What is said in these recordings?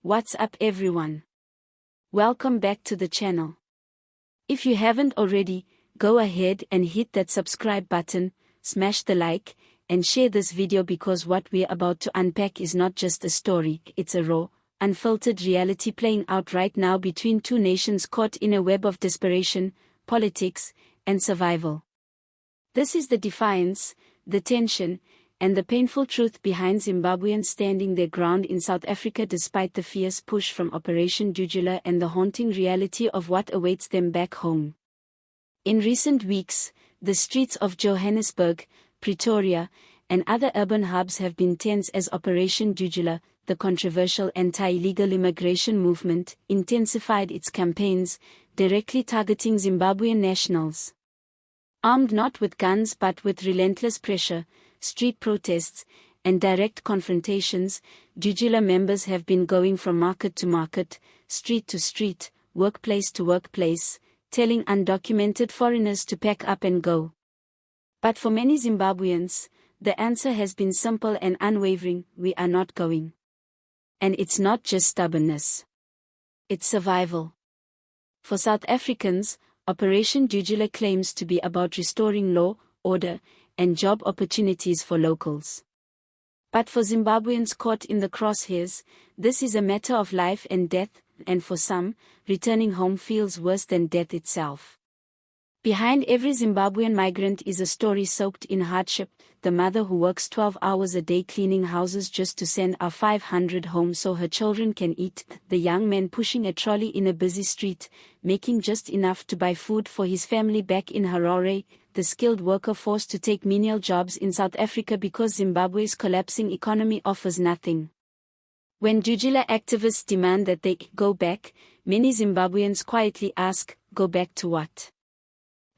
What's up everyone? Welcome back to the channel. If you haven't already, go ahead and hit that subscribe button, smash the like, and share this video because what we're about to unpack is not just a story, it's a raw, unfiltered reality playing out right now between two nations caught in a web of desperation, politics, and survival. This is the defiance, the tension, and the painful truth behind Zimbabweans standing their ground in South Africa despite the fierce push from Operation Dudula and the haunting reality of what awaits them back home. In recent weeks, the streets of Johannesburg, Pretoria, and other urban hubs have been tense as Operation Dudula, the controversial anti-illegal immigration movement, intensified its campaigns, directly targeting Zimbabwean nationals. Armed not with guns but with relentless pressure, street protests, and direct confrontations, Dudula members have been going from market to market, street to street, workplace to workplace, telling undocumented foreigners to pack up and go. But for many Zimbabweans, the answer has been simple and unwavering: we are not going. And it's not just stubbornness. It's survival. For South Africans, Operation Dudula claims to be about restoring law, order, and job opportunities for locals. But for Zimbabweans caught in the crosshairs, this is a matter of life and death, and for some, returning home feels worse than death itself. Behind every Zimbabwean migrant is a story soaked in hardship: the mother who works 12 hours a day cleaning houses just to send our 500 home so her children can eat, the young man pushing a trolley in a busy street, making just enough to buy food for his family back in Harare, the skilled worker forced to take menial jobs in South Africa because Zimbabwe's collapsing economy offers nothing. When Dudula activists demand that they go back, many Zimbabweans quietly ask, go back to what?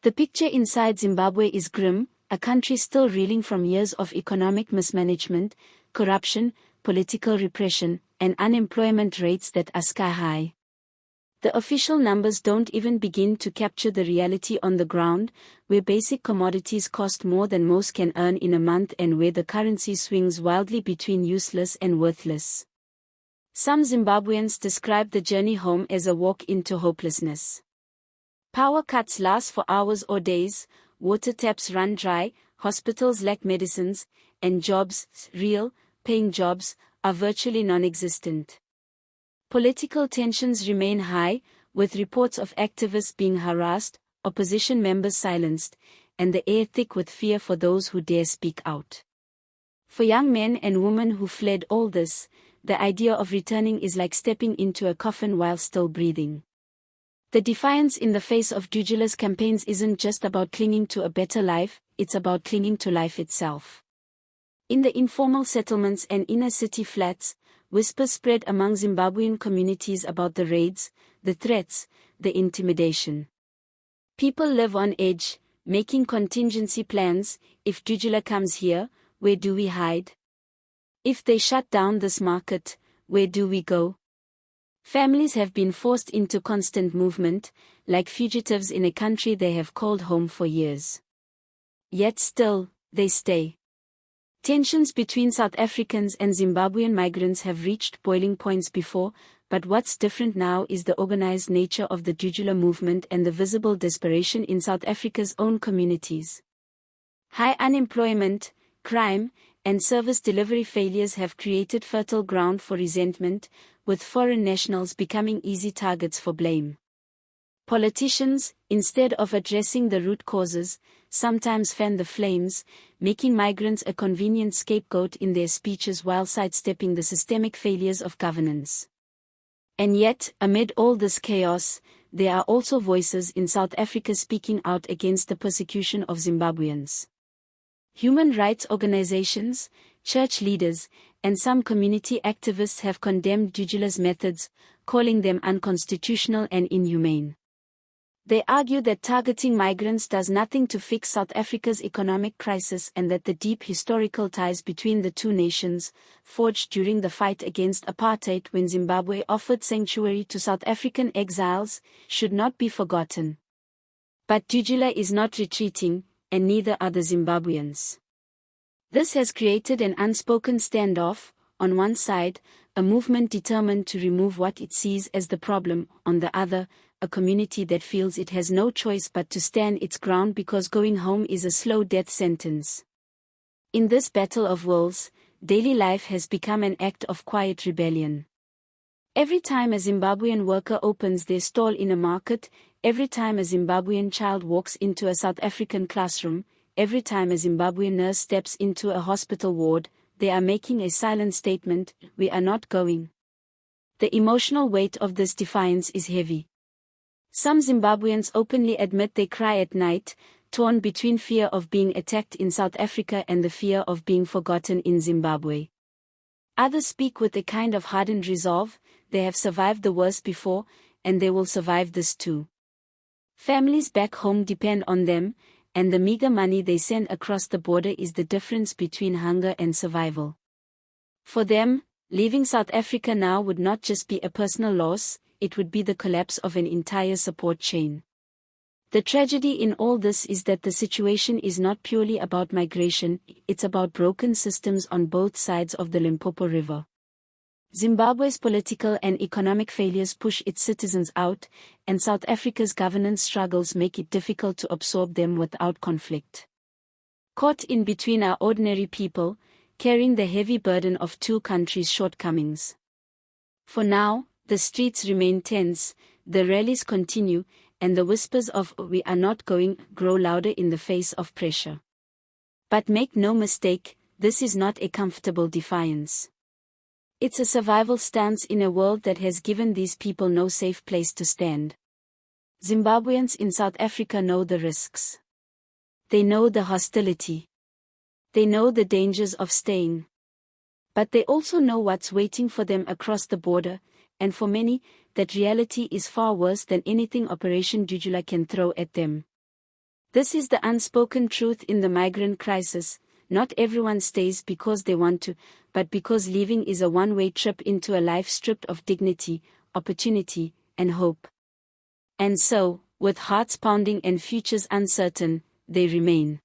The picture inside Zimbabwe is grim, a country still reeling from years of economic mismanagement, corruption, political repression, and unemployment rates that are sky high. The official numbers don't even begin to capture the reality on the ground, where basic commodities cost more than most can earn in a month and where the currency swings wildly between useless and worthless. Some Zimbabweans describe the journey home as a walk into hopelessness. Power cuts last for hours or days, water taps run dry, hospitals lack medicines, and jobs, real, paying jobs, are virtually non-existent. Political tensions remain high, with reports of activists being harassed, opposition members silenced, and the air thick with fear for those who dare speak out. For young men and women who fled all this, the idea of returning is like stepping into a coffin while still breathing. The defiance in the face of Dudula's campaigns isn't just about clinging to a better life, it's about clinging to life itself. In the informal settlements and inner city flats, whispers spread among Zimbabwean communities about the raids, the threats, the intimidation. People live on edge, making contingency plans: if Dudula comes here, where do we hide? If they shut down this market, where do we go? Families have been forced into constant movement, like fugitives in a country they have called home for years. Yet still, they stay. Tensions between South Africans and Zimbabwean migrants have reached boiling points before, but what's different now is the organized nature of the Dudula movement and the visible desperation in South Africa's own communities. High unemployment, crime, and service delivery failures have created fertile ground for resentment, with foreign nationals becoming easy targets for blame. Politicians, instead of addressing the root causes, sometimes fan the flames, making migrants a convenient scapegoat in their speeches while sidestepping the systemic failures of governance. And yet, amid all this chaos, there are also voices in South Africa speaking out against the persecution of Zimbabweans. Human rights organizations, church leaders, and some community activists have condemned Dudula's methods, calling them unconstitutional and inhumane. They argue that targeting migrants does nothing to fix South Africa's economic crisis and that the deep historical ties between the two nations, forged during the fight against apartheid when Zimbabwe offered sanctuary to South African exiles, should not be forgotten. But Dudula is not retreating, and neither are the Zimbabweans. This has created an unspoken standoff. On one side, a movement determined to remove what it sees as the problem; on the other, a community that feels it has no choice but to stand its ground because going home is a slow death sentence. In this battle of wills, daily life has become an act of quiet rebellion. Every time a Zimbabwean worker opens their stall in a market, every time a Zimbabwean child walks into a South African classroom, every time a Zimbabwean nurse steps into a hospital ward, they are making a silent statement: we are not going. The emotional weight of this defiance is heavy. Some Zimbabweans openly admit they cry at night, torn between fear of being attacked in South Africa and the fear of being forgotten in Zimbabwe. Others speak with a kind of hardened resolve: they have survived the worst before, and they will survive this too. Families back home depend on them, and the meager money they send across the border is the difference between hunger and survival. For them, leaving South Africa now would not just be a personal loss, it would be the collapse of an entire support chain. The tragedy in all this is that the situation is not purely about migration, it's about broken systems on both sides of the Limpopo River. Zimbabwe's political and economic failures push its citizens out, and South Africa's governance struggles make it difficult to absorb them without conflict. Caught in between are ordinary people, carrying the heavy burden of two countries' shortcomings. For now, the streets remain tense, the rallies continue, and the whispers of "we are not going" grow louder in the face of pressure. But make no mistake, this is not a comfortable defiance. It's a survival stance in a world that has given these people no safe place to stand. Zimbabweans in South Africa know the risks. They know the hostility. They know the dangers of staying. But they also know what's waiting for them across the border, and for many, that reality is far worse than anything Operation Dudula can throw at them. This is the unspoken truth in the migrant crisis: not everyone stays because they want to, but because leaving is a one-way trip into a life stripped of dignity, opportunity, and hope. And so, with hearts pounding and futures uncertain, they remain.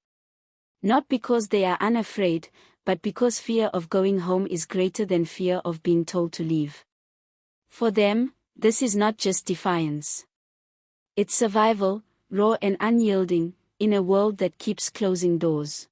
Not because they are unafraid, but because fear of going home is greater than fear of being told to leave. For them, this is not just defiance. It's survival, raw and unyielding, in a world that keeps closing doors.